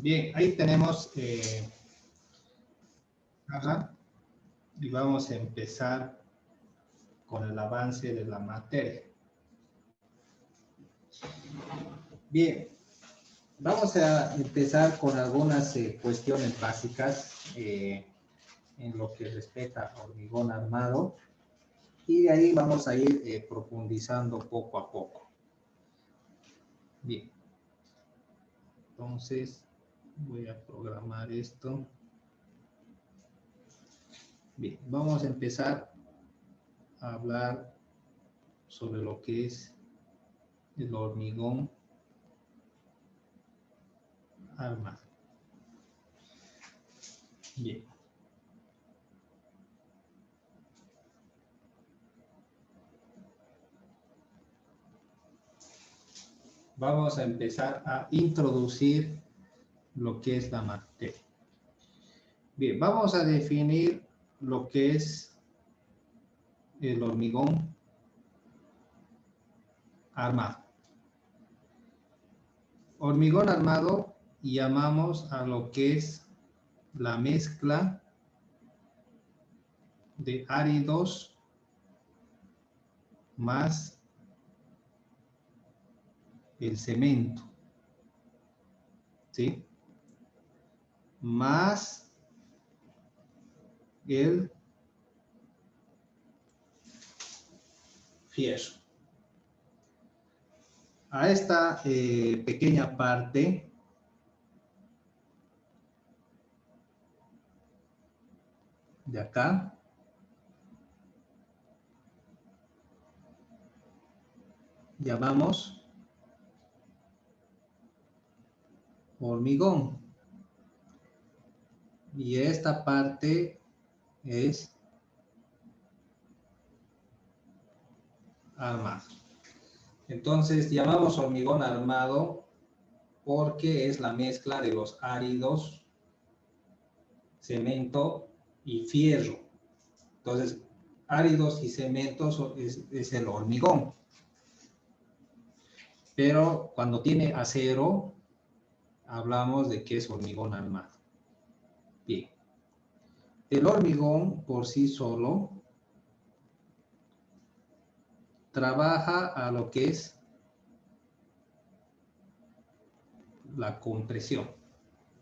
Bien, ahí tenemos y vamos a empezar con el avance de la materia. Bien, vamos a empezar con algunas cuestiones básicas en lo que respecta a hormigón armado y de ahí vamos a ir profundizando poco a poco. Bien, entonces voy a programar esto. Bien, vamos a empezar a hablar sobre lo que es el hormigón armado. Bien. Vamos a empezar a introducir lo que es la materia. Bien, vamos a definir lo que es el hormigón armado. Hormigón armado llamamos a lo que es la mezcla de áridos más el cemento, ¿sí? Más el fierro. A esta pequeña parte de acá llamamos hormigón y esta parte es armado. Entonces llamamos hormigón armado porque es la mezcla de los áridos, cemento y fierro. Entonces, áridos y cementos es el hormigón. Pero cuando tiene acero, hablamos de que es hormigón armado. Bien. El hormigón por sí solo trabaja a lo que es la compresión.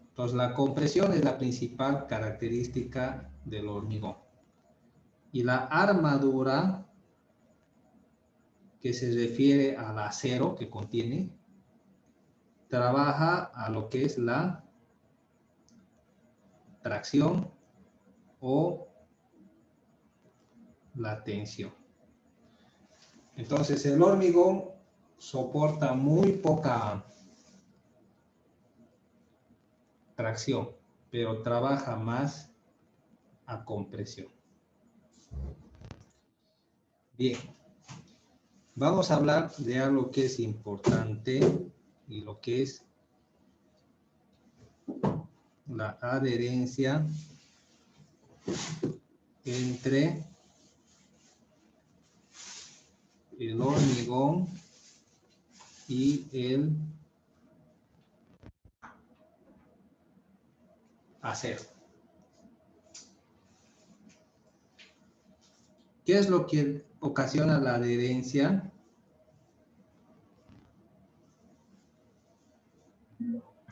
Entonces, la compresión es la principal característica del hormigón. Y la armadura, que se refiere al acero que contiene, trabaja a lo que es la tracción o la tensión. Entonces, el hormigón soporta muy poca tracción, pero trabaja más a compresión. Bien, vamos a hablar de algo que es importante y lo que es la adherencia entre el hormigón y el acero. ¿Qué es lo que ocasiona la adherencia?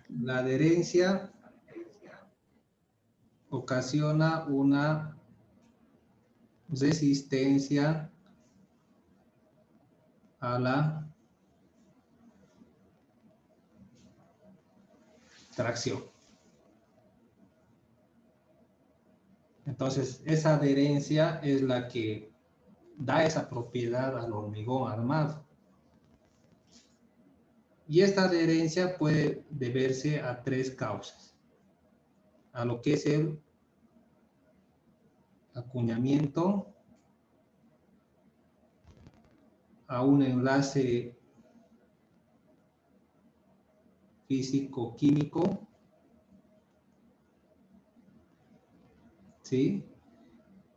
La adherencia ocasiona una resistencia a la tracción. Entonces, esa adherencia es la que da esa propiedad al hormigón armado. Y esta adherencia puede deberse a tres causas. A lo que es el acuñamiento, a un enlace físico-químico, ¿sí?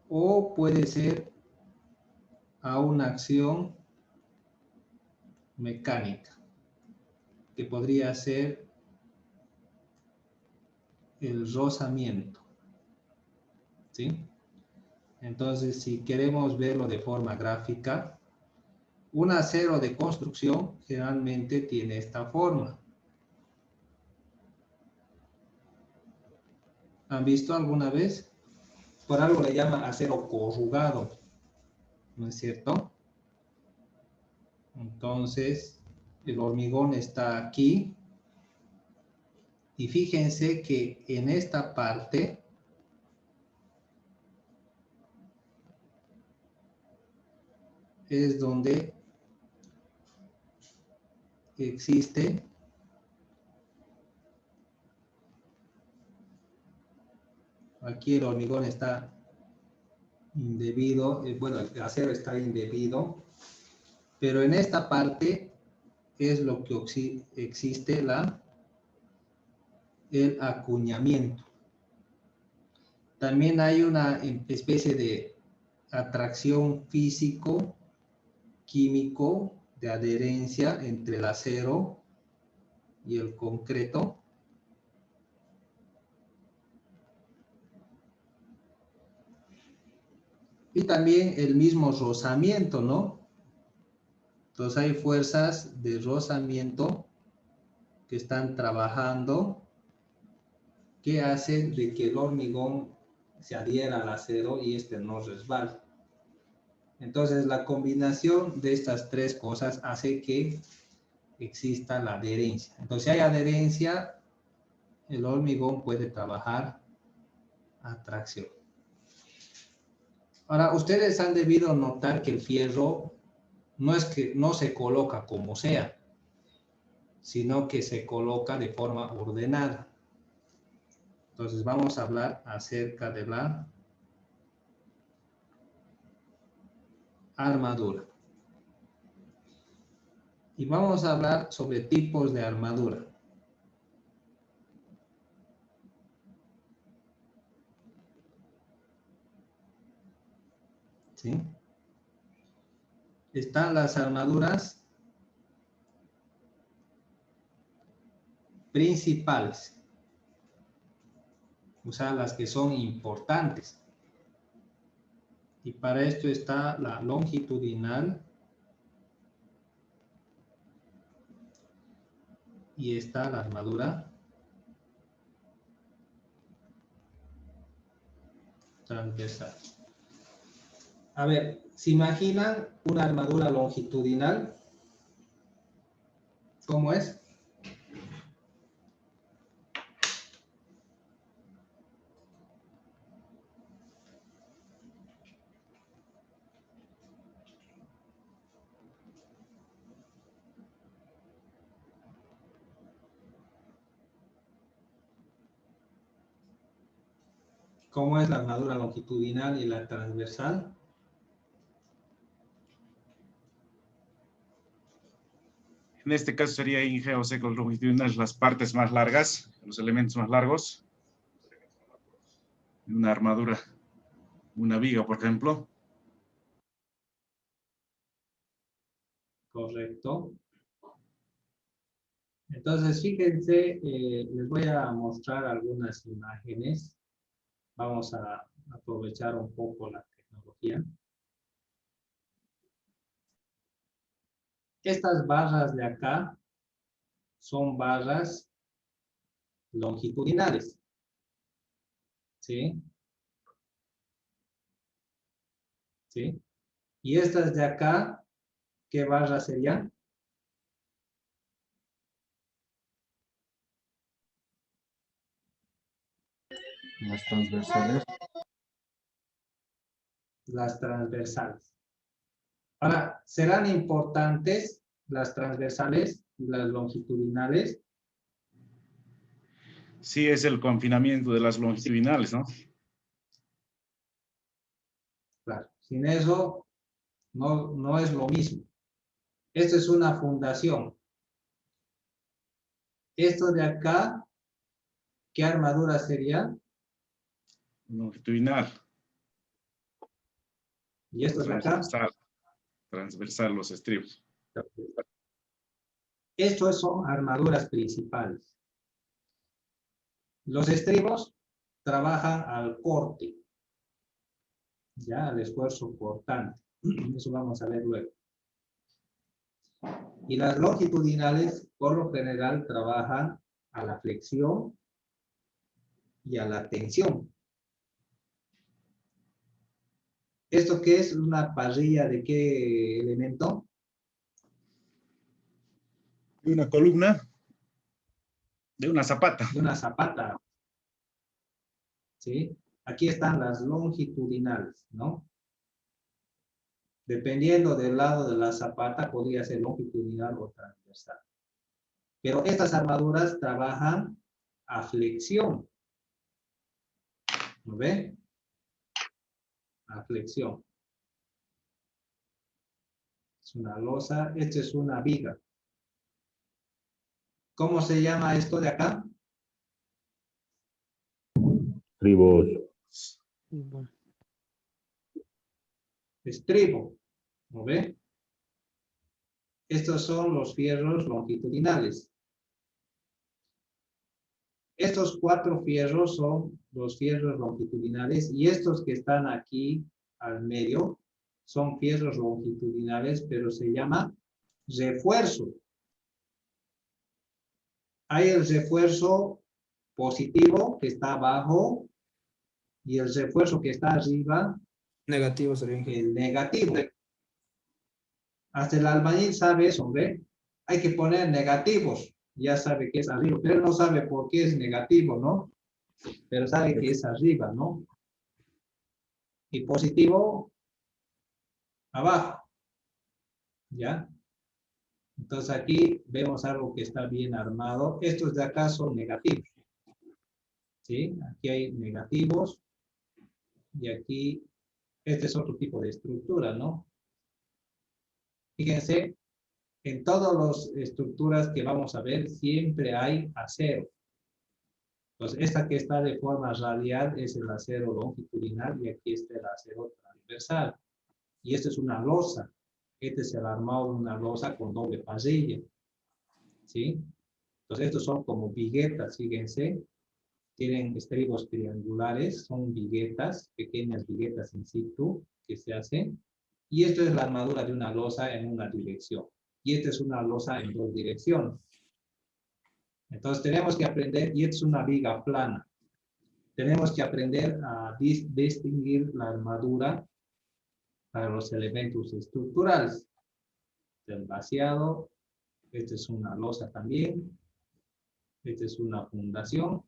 O puede ser a una acción mecánica, que podría ser el rozamiento. ¿Sí? Entonces, si queremos verlo de forma gráfica, un acero de construcción generalmente tiene esta forma. ¿Han visto alguna vez? Por algo le llama acero corrugado, ¿no es cierto? Entonces, el hormigón está aquí. Y fíjense que en esta parte es donde existe aquí el hormigón está indebido, bueno, el acero está indebido, pero en esta parte es lo que existe el acuñamiento. También hay una especie de atracción físico, químico, de adherencia entre el acero y el concreto. Y también el mismo rozamiento, ¿no? Entonces hay fuerzas de rozamiento que están trabajando, que hacen de que el hormigón se adhiera al acero y este no resbale. Entonces la combinación de estas tres cosas hace que exista la adherencia. Entonces si hay adherencia, el hormigón puede trabajar a tracción. Ahora, ustedes han debido notar que el fierro no es que no se coloca como sea, sino que se coloca de forma ordenada. Entonces vamos a hablar acerca de la armadura. Y vamos a hablar sobre tipos de armadura. ¿Sí? Están las armaduras principales, o sea, las que son importantes. Y para esto está la longitudinal y está la armadura transversal. A ver, ¿se imaginan una armadura longitudinal? ¿Cómo es? ¿Cómo es la armadura longitudinal y la transversal? En este caso sería Inge o secos longitudinales las partes más largas, los elementos más largos. Una armadura, una viga, por ejemplo. Correcto. Entonces, fíjense, les voy a mostrar algunas imágenes. Vamos a aprovechar un poco la tecnología. Estas barras de acá son barras longitudinales. ¿Sí? ¿Sí? Y estas de acá, ¿qué barras serían? Las transversales. Las transversales. Ahora, ¿serán importantes las transversales y las longitudinales? Sí, es el confinamiento de las longitudinales, ¿no? Claro, sin eso no es lo mismo. Esto es una fundación. Esto de acá, ¿qué armadura sería? Longitudinal. Y esto de acá. Transversal los estribos. Estos son armaduras principales. Los estribos trabajan al corte, ya al esfuerzo cortante. Eso vamos a ver luego. Y las longitudinales, por lo general, trabajan a la flexión y a la tensión. ¿Esto qué es? ¿Una parrilla de qué elemento? De una columna, de una zapata. De una zapata. ¿Sí? Aquí están las longitudinales, ¿no? Dependiendo del lado de la zapata, podría ser longitudinal o transversal. Pero estas armaduras trabajan a flexión. ¿Lo ven? A flexión. Es una losa, esta es una viga. ¿Cómo se llama esto de acá? Tribos. Estribo. ¿Lo ven? Estos son los fierros longitudinales. Estos 4 fierros son los fierros longitudinales y estos que están aquí al medio son fierros longitudinales, pero se llama refuerzo. Hay el refuerzo positivo que está abajo y el refuerzo que está arriba, Negativo sería. el negativo. Hasta el albañil sabe eso, ¿ve? Hay que poner negativos. Ya sabe que es arriba, pero no sabe por qué es negativo, ¿no? Pero sabe que es arriba, ¿no? Y positivo, abajo. ¿Ya? Entonces aquí vemos algo que está bien armado. Estos de acá son negativos. ¿Sí? Aquí hay negativos. Y aquí, este es otro tipo de estructura, ¿no? Fíjense, en todas las estructuras que vamos a ver, siempre hay acero. Entonces, esta que está de forma radial es el acero longitudinal y aquí está el acero transversal. Y esta es una losa. Este es el armado de una losa con doble parrilla. ¿Sí? Entonces, estos son como viguetas, fíjense. Tienen estribos triangulares, son viguetas, pequeñas viguetas in situ que se hacen. Y esto es la armadura de una losa en una dirección. Y esta es una losa en 2 direcciones. Entonces tenemos que aprender, y esta es una viga plana. Tenemos que aprender a distinguir la armadura para los elementos estructurales. El vaciado, esta es una losa también. Esta es una fundación.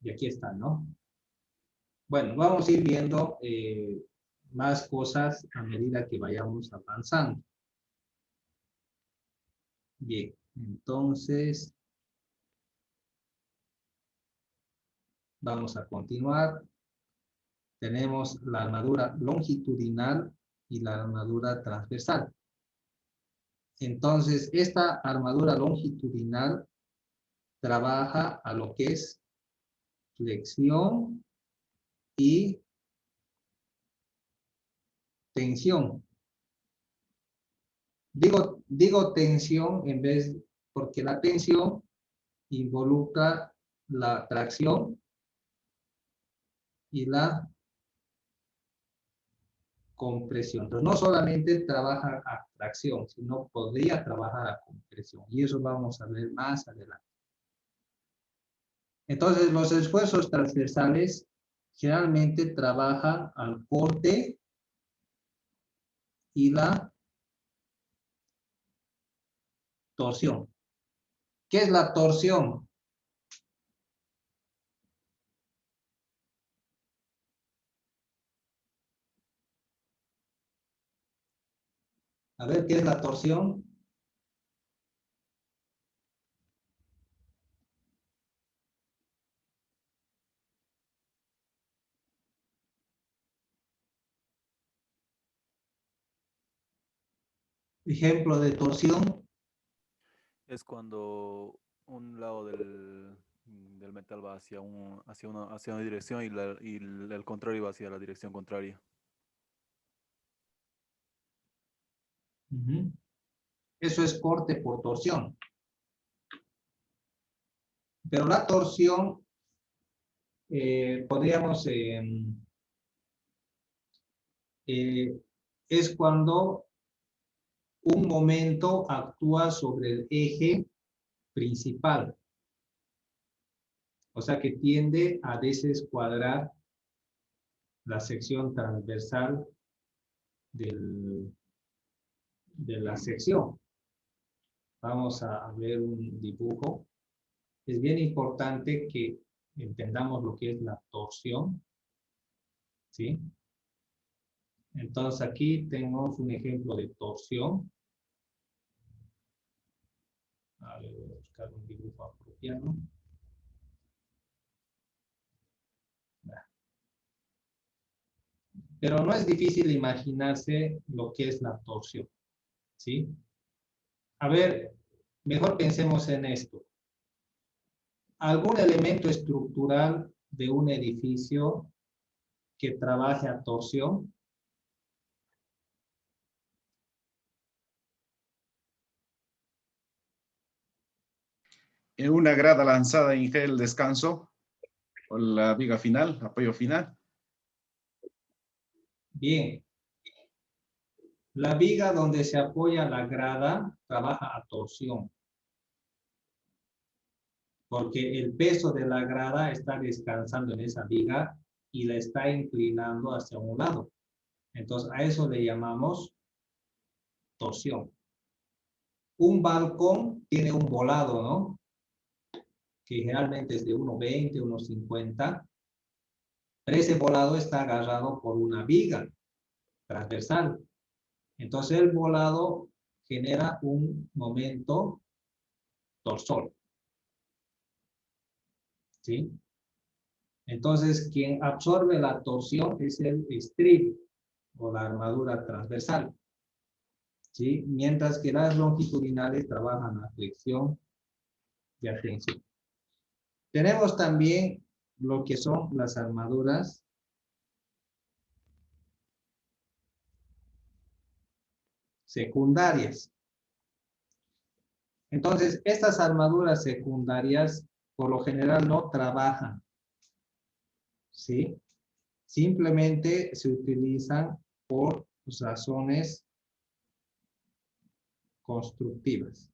Y aquí está, ¿no? Bueno, vamos a ir viendo más cosas a medida que vayamos avanzando. Bien, entonces vamos a continuar. Tenemos la armadura longitudinal y la armadura transversal. Entonces, esta armadura longitudinal trabaja a lo que es flexión y tensión. Digo tensión en vez, porque la tensión involucra la tracción y la compresión. Entonces, no solamente trabaja a tracción, sino podría trabajar a compresión. Y eso vamos a ver más adelante. Entonces, los esfuerzos transversales generalmente trabajan al corte y la torsión. ¿Qué es la torsión? A ver, ¿qué es la torsión? Ejemplo de torsión. Es cuando un lado del metal va hacia una dirección y el contrario va hacia la dirección contraria. Eso es corte por torsión. Pero la torsión, podríamos, es cuando un momento actúa sobre el eje principal. O sea que tiende a desescuadrar la sección transversal de la sección. Vamos a ver un dibujo. Es bien importante que entendamos lo que es la torsión, ¿sí? Entonces aquí tenemos un ejemplo de torsión. A ver, voy a buscar un dibujo apropiado. Pero no es difícil imaginarse lo que es la torsión, ¿sí? A ver, mejor pensemos en esto. ¿Algún elemento estructural de un edificio que trabaje a torsión? Una grada lanzada en el descanso, o la viga final, apoyo final. Bien. La viga donde se apoya la grada trabaja a torsión, porque el peso de la grada está descansando en esa viga y la está inclinando hacia un lado. Entonces, a eso le llamamos torsión. Un balcón tiene un volado, ¿no? Que generalmente es de 1,20, 1,50. Pero ese volado está agarrado por una viga transversal. Entonces, el volado genera un momento torsor. ¿Sí? Entonces, quien absorbe la torsión es el estribo o la armadura transversal, ¿sí? Mientras que las longitudinales trabajan a flexión y a tensión. Tenemos también lo que son las armaduras secundarias. Entonces, estas armaduras secundarias por lo general no trabajan, ¿sí? Simplemente se utilizan por razones constructivas.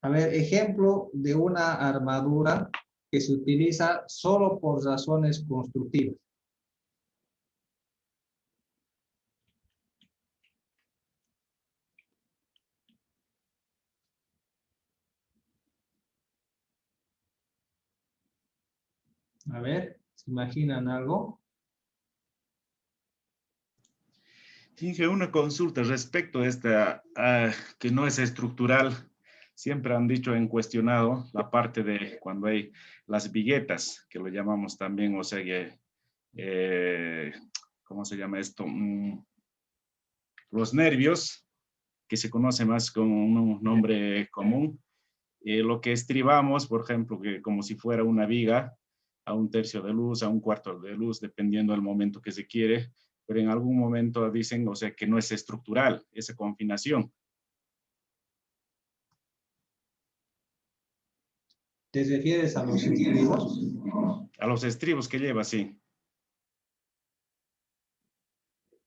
A ver, ejemplo de una armadura que se utiliza solo por razones constructivas. A ver, ¿se imaginan algo? Inge, una consulta respecto a esta, que no es estructural. Siempre han dicho, en cuestionado la parte de cuando hay las viguetas, que lo llamamos también, o sea que, ¿cómo se llama esto? Los nervios, que se conoce más como un nombre común. Lo que estribamos, por ejemplo, que como si fuera una viga, a 1/3 de luz, a 1/4 de luz, dependiendo del momento que se quiere, pero en algún momento dicen, o sea, que no es estructural esa confinación. ¿Te refieres a los estribos? A los estribos que lleva, sí.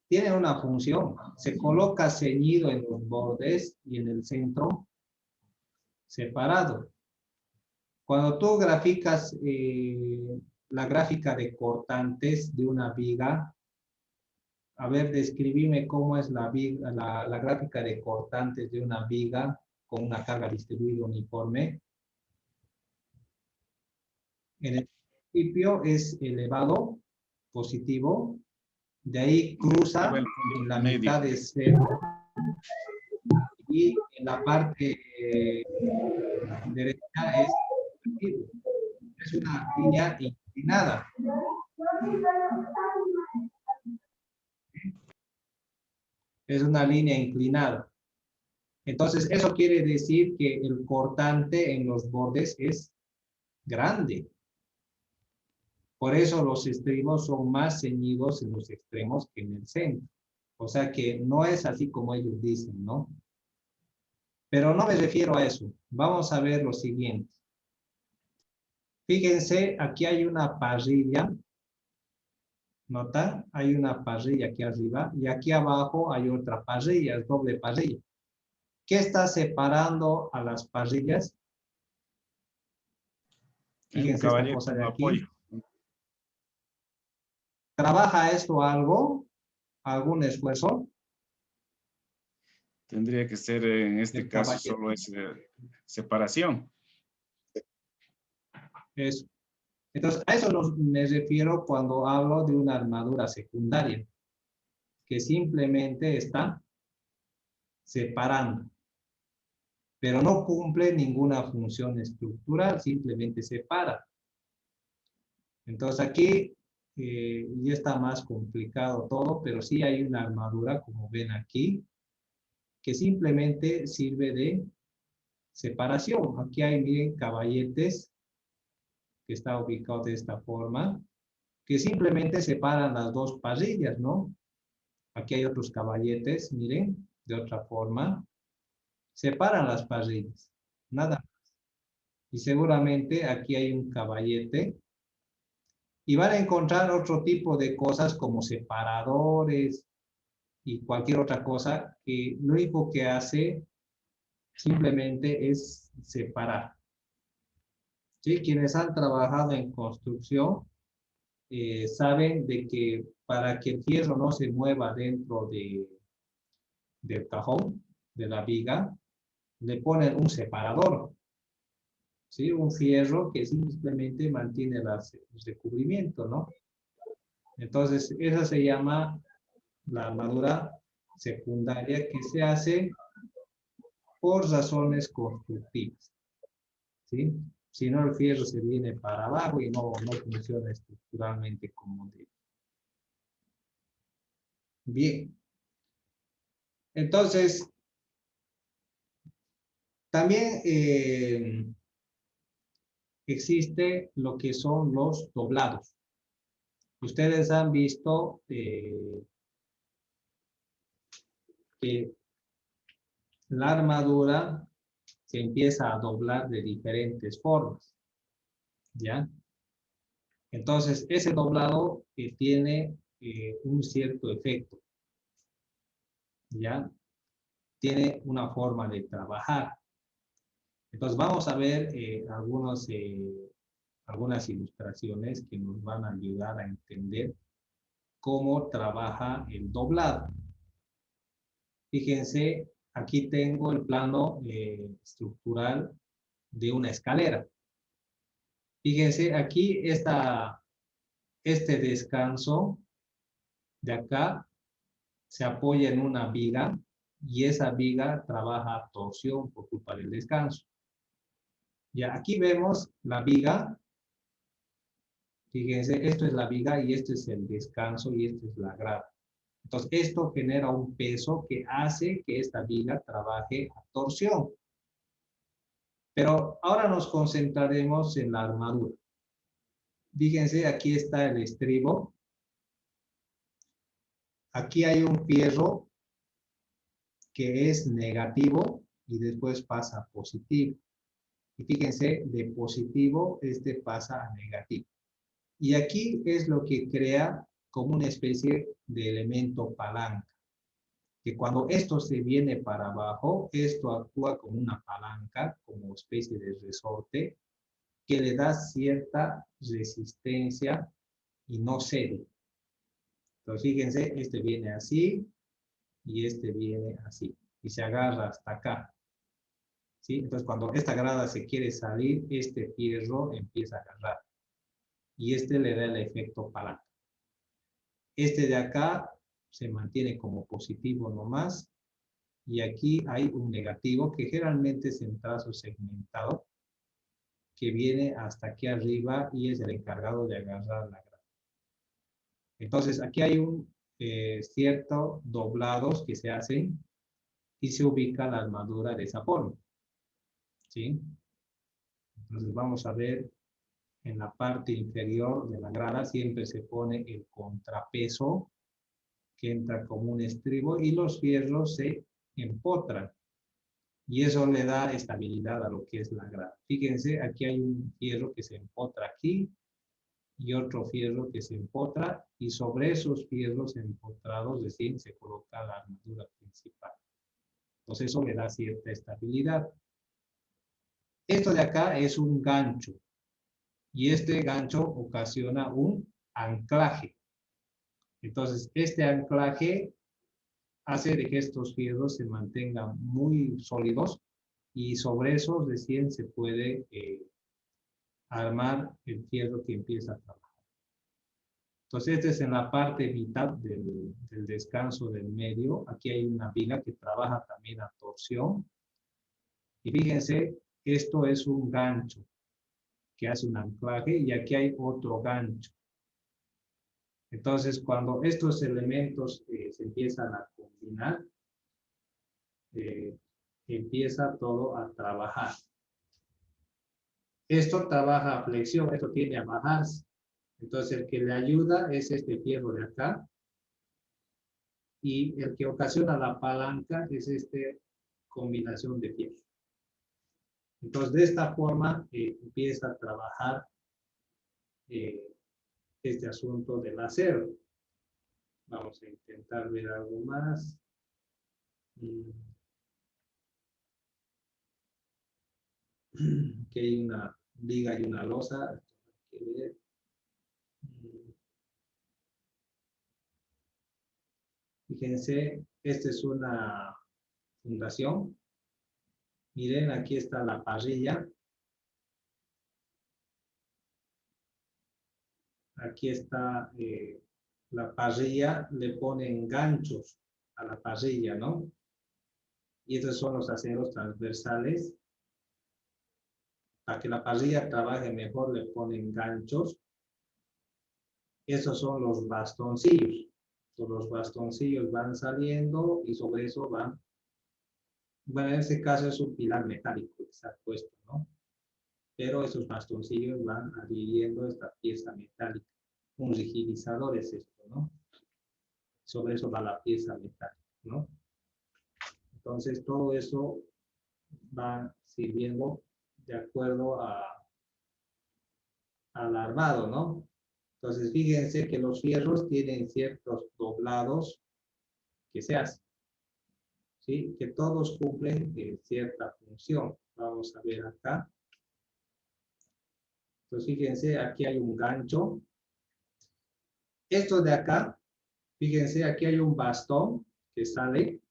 Tiene una función. Se coloca ceñido en los bordes y en el centro separado. Cuando tú graficas la gráfica de cortantes de una viga, a ver, describime cómo es la gráfica de cortantes de una viga con una carga distribuida uniforme. En el principio es elevado, positivo, de ahí cruza en la mitad de cero y en la parte derecha es una línea inclinada. Es una línea inclinada. Entonces, eso quiere decir que el cortante en los bordes es grande. Por eso los estribos son más ceñidos en los extremos que en el centro. O sea que no es así como ellos dicen, ¿no? Pero no me refiero a eso. Vamos a ver lo siguiente. Fíjense, aquí hay una parrilla. ¿Notan? Hay una parrilla aquí arriba y aquí abajo hay otra parrilla, es doble parrilla. ¿Qué está separando a las parrillas? Un Fíjense esta caballete, cosa un de apoyo. aquí. ¿Trabaja esto algo? ¿Algún esfuerzo? Tendría que ser en este El caso caballete. solo es separación. Eso. Entonces, a eso me refiero cuando hablo de una armadura secundaria, que simplemente está separando, pero no cumple ninguna función estructural, simplemente separa. Entonces aquí ya está más complicado todo, pero sí hay una armadura, como ven aquí, que simplemente sirve de separación. Aquí hay, miren, caballetes, que está ubicado de esta forma, que simplemente separan las dos parrillas, ¿no? Aquí hay otros caballetes, miren, de otra forma. Separan las parrillas, nada más. Y seguramente aquí hay un caballete. Y van a encontrar otro tipo de cosas como separadores y cualquier otra cosa que lo único que hace simplemente es separar. ¿Sí? Quienes han trabajado en construcción saben de que para que el fierro no se mueva dentro del cajón, de la viga, le ponen un separador, ¿sí? Un fierro que simplemente mantiene el recubrimiento, ¿no? Entonces, esa se llama la armadura secundaria que se hace por razones constructivas, ¿sí? Si no, el fierro se viene para abajo y no funciona estructuralmente como debe. Bien. Entonces, también existe lo que son los doblados. Ustedes han visto que la armadura se empieza a doblar de diferentes formas, ¿ya? Entonces, ese doblado tiene un cierto efecto, ¿ya? Tiene una forma de trabajar. Entonces, vamos a ver algunas ilustraciones que nos van a ayudar a entender cómo trabaja el doblado. Fíjense, aquí tengo el plano estructural de una escalera. Fíjense, aquí este descanso de acá se apoya en una viga y esa viga trabaja a torsión por culpa del descanso. Ya aquí vemos la viga. Fíjense, esto es la viga y esto es el descanso y esto es la grada. Entonces, esto genera un peso que hace que esta viga trabaje a torsión. Pero ahora nos concentraremos en la armadura. Fíjense, aquí está el estribo. Aquí hay un fierro que es negativo y después pasa a positivo. Y fíjense, de positivo, este pasa a negativo. Y aquí es lo que crea como una especie de elemento palanca. Que cuando esto se viene para abajo, esto actúa como una palanca, como especie de resorte, que le da cierta resistencia y no cede. Entonces, fíjense, este viene así y este viene así. Y se agarra hasta acá. ¿Sí? Entonces, cuando esta grada se quiere salir, este fierro empieza a agarrar. Y este le da el efecto palanca. Este de acá se mantiene como positivo nomás. Y aquí hay un negativo que generalmente es en trazo segmentado, que viene hasta aquí arriba y es el encargado de agarrar la grada. Entonces, aquí hay ciertos doblados que se hacen y se ubica la armadura de esa forma. ¿Sí? Entonces, vamos a ver en la parte inferior de la grada siempre se pone el contrapeso que entra como un estribo y los fierros se empotran. Y eso le da estabilidad a lo que es la grava. Fíjense, aquí hay un fierro que se empotra aquí y otro fierro que se empotra, y sobre esos fierros empotrados recién se coloca la armadura principal. Entonces eso le da cierta estabilidad. Esto de acá es un gancho, y este gancho ocasiona un anclaje. Entonces este anclaje hace de que estos fierros se mantengan muy sólidos, y sobre eso recién se puede armar el fierro que empieza a trabajar. Entonces, este es en la parte mitad del descanso del medio. Aquí hay una viga que trabaja también a torsión. Y fíjense, esto es un gancho que hace un anclaje, y aquí hay otro gancho. Entonces, cuando estos elementos se empiezan a combinar, empieza todo a trabajar. Esto trabaja a flexión, esto tiende a bajarse. Entonces, el que le ayuda es este fierro de acá, y el que ocasiona la palanca es esta combinación de fierros. Entonces, de esta forma empieza a trabajar este asunto del acero. Vamos a intentar ver algo más. Aquí hay una viga y una losa. Hay que ver. Fíjense, esta es una fundación. Miren, aquí está la parrilla. Aquí está la parrilla, le ponen ganchos a la parrilla, ¿no? Y estos son los aceros transversales. Para que la parrilla trabaje mejor, le ponen ganchos. Esos son los bastoncillos. Entonces, los bastoncillos van saliendo y sobre eso van. Bueno, en este caso es un pilar metálico que está puesto, ¿no? Pero esos bastoncillos van adhiriendo esta pieza metálica. Un rigidizador es esto, ¿no? Sobre eso va la pieza metálica, ¿no? Entonces, todo eso va sirviendo de acuerdo al armado, ¿no? Entonces, fíjense que los fierros tienen ciertos doblados que se hacen, ¿sí? Que todos cumplen cierta función. Vamos a ver acá. Entonces, fíjense, aquí hay un gancho. Esto de acá, fíjense, aquí hay un bastón que sale,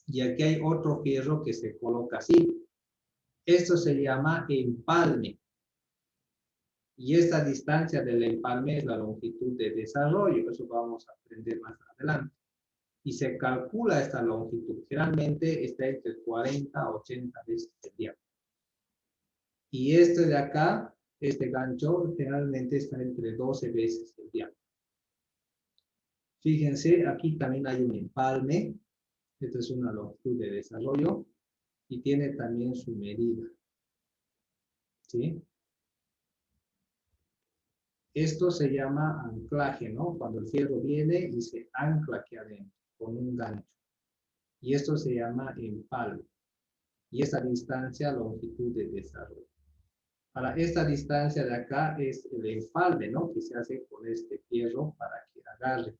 y aquí hay otro fierro que se coloca así. Esto se llama empalme. Y esta distancia del empalme es la longitud de desarrollo. Eso vamos a aprender más adelante. Y se calcula esta longitud. Generalmente está entre 40 a 80 veces el diámetro. Y este de acá, este gancho, generalmente está entre 12 veces el diámetro. Fíjense, aquí también hay un empalme. Esta es una longitud de desarrollo. Y tiene también su medida. ¿Sí? Esto se llama anclaje, ¿no? Cuando el fierro viene y se ancla aquí adentro con un gancho. Y esto se llama empalme. Y esta distancia, longitud de desarrollo. Ahora, esta distancia de acá es el empalme, ¿no? Que se hace con este fierro para que agarre.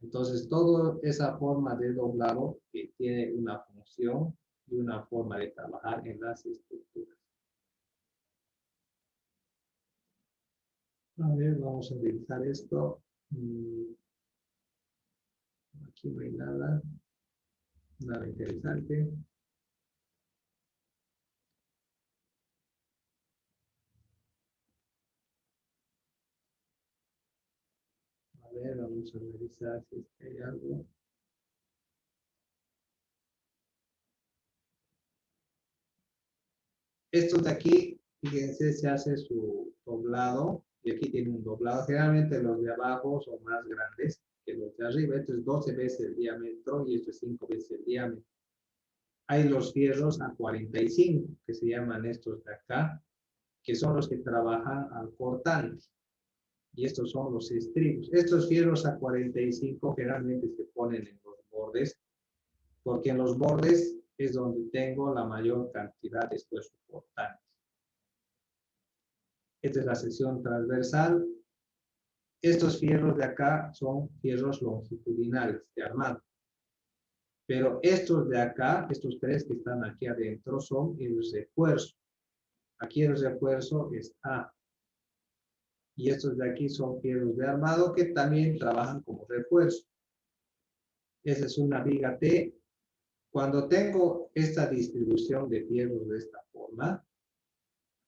Entonces, toda esa forma de doblado que tiene una función y una forma de trabajar en las estructuras. A ver, vamos a revisar esto. Aquí no hay nada interesante. A ver, vamos a revisar si es que hay algo. Estos de aquí, fíjense, se hace su doblado, y aquí tiene un doblado. Generalmente los de abajo son más grandes que los de arriba. Esto es 12 veces el diámetro y esto es 5 veces el diámetro. Hay los fierros a 45, que se llaman estos de acá, que son los que trabajan al cortante. Y estos son los estribos. Estos fierros a 45 generalmente se ponen en los bordes, porque en los bordes es donde tengo la mayor cantidad de esfuerzo cortante. Esta es la sección transversal. Estos fierros de acá son fierros longitudinales de armado. Pero estos de acá, estos tres que están aquí adentro, son el refuerzo. Aquí el refuerzo es A. Y estos de aquí son fierros de armado que también trabajan como refuerzo. Esa es una viga T. Cuando tengo esta distribución de fierros de esta forma,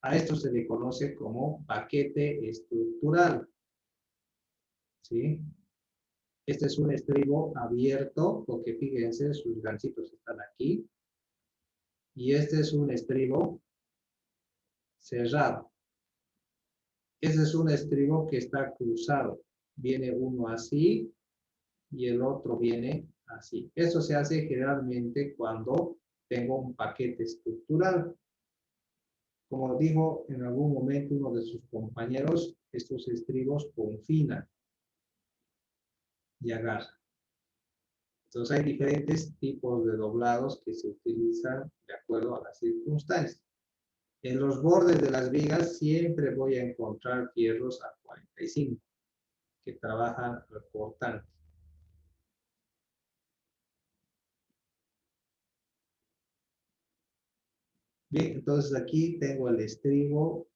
a esto se le conoce como paquete estructural. ¿Sí? Este es un estribo abierto, porque fíjense, sus ganchitos están aquí. Y este es un estribo cerrado. Este es un estribo que está cruzado. Viene uno así y el otro viene así. Eso se hace generalmente cuando tengo un paquete estructural. Como dijo en algún momento uno de sus compañeros, estos estribos confinan y agarran. Entonces hay diferentes tipos de doblados que se utilizan de acuerdo a las circunstancias. En los bordes de las vigas siempre voy a encontrar fierros a 45 que trabajan recortante. Bien, entonces aquí tengo el estribo.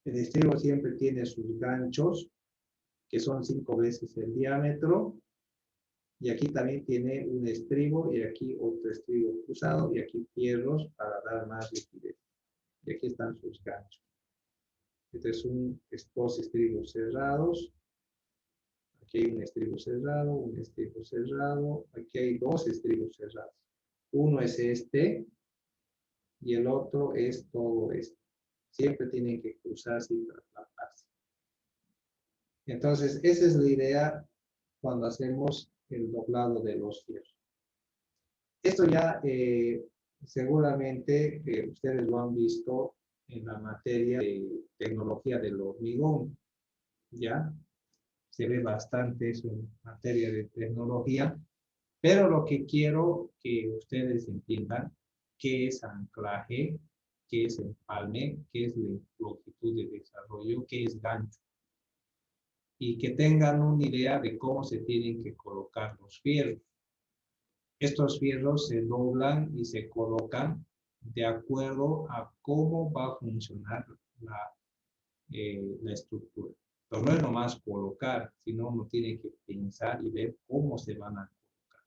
El estribo siempre tiene sus ganchos, que son 5 veces el diámetro. Y aquí también tiene un estribo y aquí otro estribo cruzado y aquí fierros para dar más rigidez. Y aquí están sus ganchos. Este es dos estribos cerrados. Aquí hay un estribo cerrado, un estribo cerrado. Aquí hay dos estribos cerrados. Uno es este y el otro es todo esto. Siempre tienen que cruzarse y traslaparse. Entonces, esa es la idea cuando hacemos el doblado de los fierros. Esto ya seguramente ustedes lo han visto en la materia de tecnología del hormigón. Ya se ve bastante eso en materia de tecnología, pero lo que quiero que ustedes entiendan qué es anclaje, qué es empalme, qué es longitud de desarrollo, qué es gancho. Y que tengan una idea de cómo se tienen que colocar los fierros. Estos fierros se doblan y se colocan de acuerdo a cómo va a funcionar la estructura. Pero no es nomás colocar, sino uno tiene que pensar y ver cómo se van a colocar.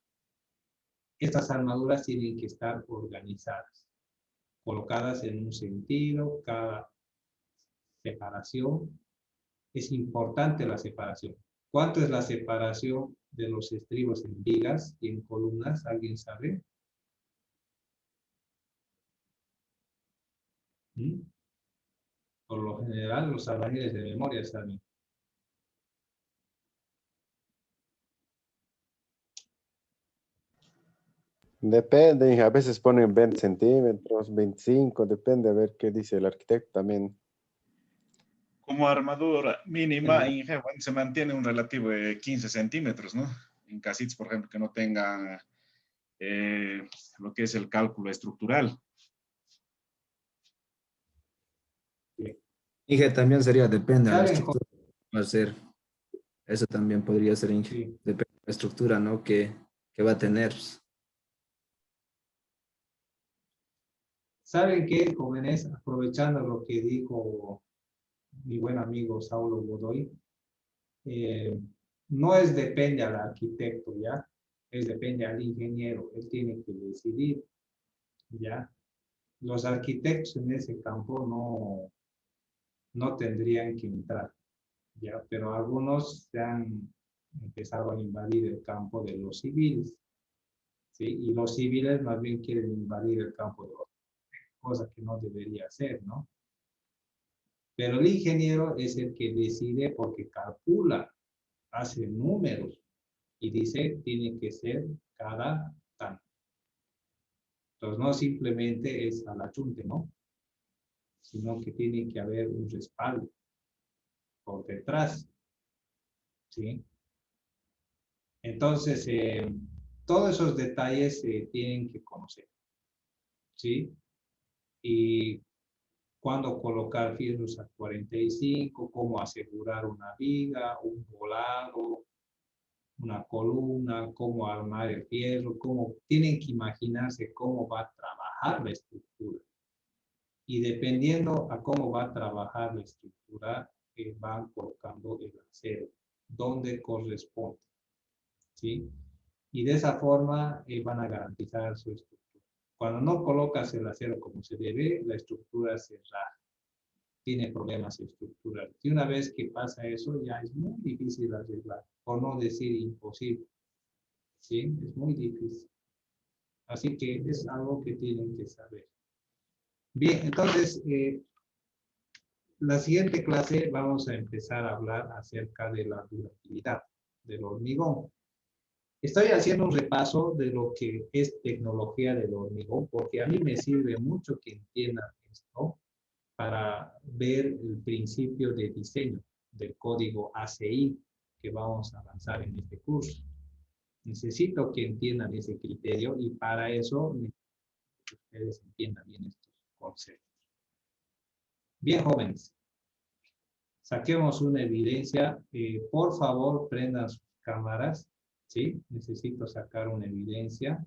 Estas armaduras tienen que estar organizadas, colocadas en un sentido, cada separación. Es importante la separación. ¿Cuánto es la separación de los estribos en vigas y en columnas? ¿Alguien sabe? ¿Mm? Por lo general, los albañiles de memoria saben. Depende, a veces ponen 20 centímetros, 25, depende a ver qué dice el arquitecto también. Como armadura mínima, en Hewan se mantiene un relativo de 15 centímetros, ¿no? En casitas, por ejemplo, que no tengan lo que es el cálculo estructural. Inge, también sería, depende de la ¿Saben? estructura que va a ser. Eso también podría ser, Inge. Sí. Depende de la estructura, ¿no? Que va a tener. ¿Saben qué, jóvenes? Aprovechando lo que dijo mi buen amigo Saulo Godoy, no es depende al arquitecto, ¿ya? Es depende al ingeniero, él tiene que decidir, ¿ya? Los arquitectos en ese campo no tendrían que entrar, ¿ya? Pero algunos se han empezado a invadir el campo de los civiles, ¿sí? Y los civiles más bien quieren invadir el campo de los cosa que no debería ser, ¿no? Pero el ingeniero es el que decide porque calcula, hace números y dice tiene que ser cada tanto. Entonces no simplemente es al achunte, ¿no? Sino que tiene que haber un respaldo por detrás, ¿sí? Entonces, todos esos detalles se tienen que conocer. ¿sí? Y cuándo colocar fierros a 45, cómo asegurar una viga, un volado, una columna, cómo armar el fierro, cómo tienen que imaginarse cómo va a trabajar la estructura. Y dependiendo a cómo va a trabajar la estructura, van colocando el acero donde corresponde, ¿sí? Y de esa forma van a garantizar su estructura. Cuando no colocas el acero como se debe, la estructura se raja, tiene problemas estructurales. Y una vez que pasa eso, ya es muy difícil arreglar, por no decir imposible, ¿sí? Es muy difícil. Así que es algo que tienen que saber. Bien, entonces, la siguiente clase vamos a empezar a hablar acerca de la durabilidad del hormigón. Estoy haciendo un repaso de lo que es tecnología del hormigón, porque a mí me sirve mucho que entiendan esto para ver el principio de diseño del código ACI que vamos a avanzar en este curso. Necesito que entiendan ese criterio y para eso que ustedes entiendan bien estos conceptos. Bien, jóvenes, saquemos una evidencia. Por favor, prendan sus cámaras. ¿Sí? Necesito sacar una evidencia.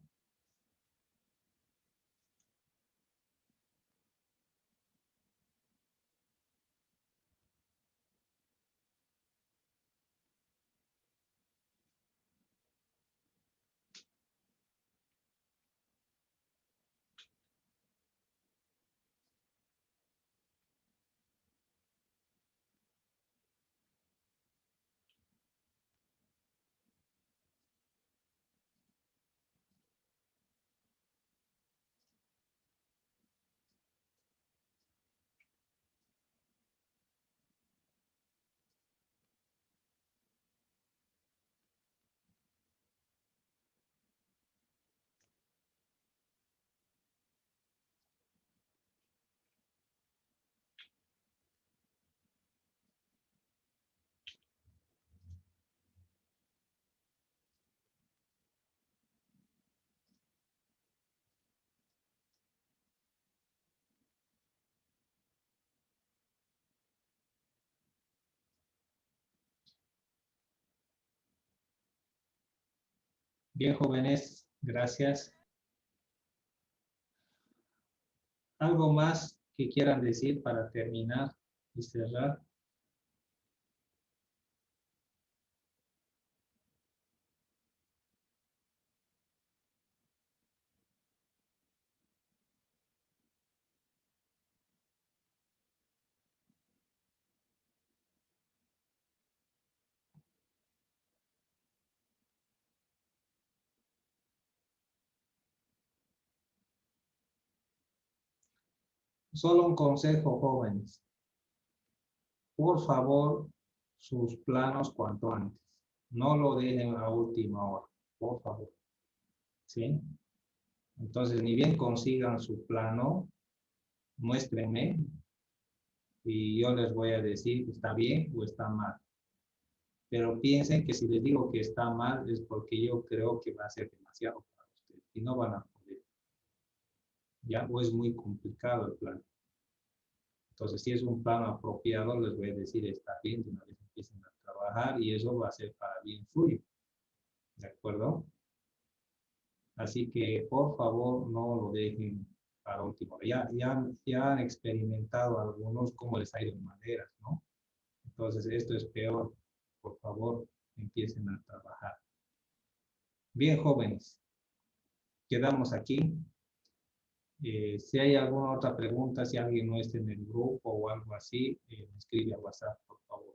Bien, jóvenes, gracias. ¿Algo más que quieran decir para terminar y cerrar? Solo un consejo, jóvenes. Por favor, sus planos cuanto antes. No lo dejen a última hora, por favor. ¿Sí? Entonces, ni bien consigan su plano, muéstrenme y yo les voy a decir que está bien o está mal. Pero piensen que si les digo que está mal es porque yo creo que va a ser demasiado para ustedes y no van a poder. Ya, o es muy complicado el plan. Entonces, si es un plano apropiado, les voy a decir está bien, de una vez empiecen a trabajar y eso va a ser para bien suyo. ¿De acuerdo? Así que, por favor, no lo dejen para último. Ya han experimentado algunos cómo les ha ido en maderas, ¿no? Entonces, esto es peor. Por favor, empiecen a trabajar. Bien, jóvenes, quedamos aquí. Si hay alguna otra pregunta, si alguien no está en el grupo o algo así, me escribe a WhatsApp, por favor.